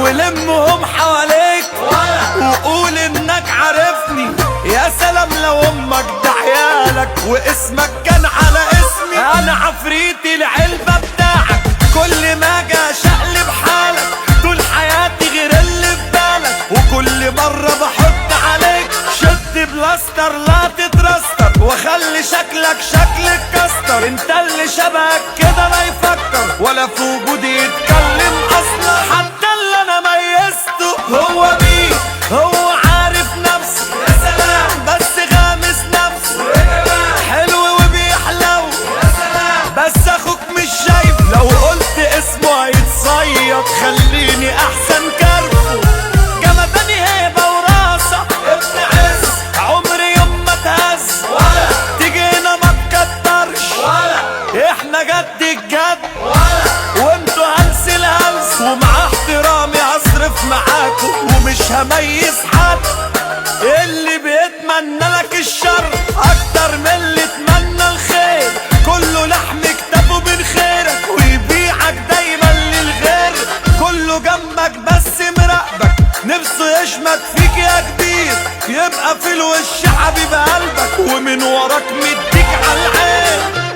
ولمهم حواليك وقول انك عارفني. يا سلام لو امك ده عيالك واسمك كان على اسمي. انا عفريتي العلبة بتاعك، كل ما اجي اشقلب حالك. طول حياتي غير اللي في بالك، وكل مرة بحط عليك شد بلاستر لا تترستر، واخلي شكلك شكل الكستر. انت اللي شبهك كده لا يفكر ولا في وجودي يتكلم اصلا. حتى اللي انا ميزته هو مين، هو عارف نفسه. يا سلام بس غامس نفسه، حلو وبيحلو. يا سلام بس اخوك مش شايف، لو قلت اسمه هيتصيد. خليني احسن كرفه، جمداني هيبة وراسة. ابن عز عمري يوم ما تهز، تيجي هنا ما تكترش. احنا جد الجد وانتوا هلس الهلس، ومع احترامي هصرف معاكم ومش هميز حد. اللي بيتمنى لك الشر اكتر من اللي اتمنى الخير. كله لحم كتابه من خيرك ويبيعك دايما للغير. كله جنبك بس مراقبك، نفسه يشمت فيك يا كبير. يبقى في الوش حبيب قلبك ومن وراك مديك على العين.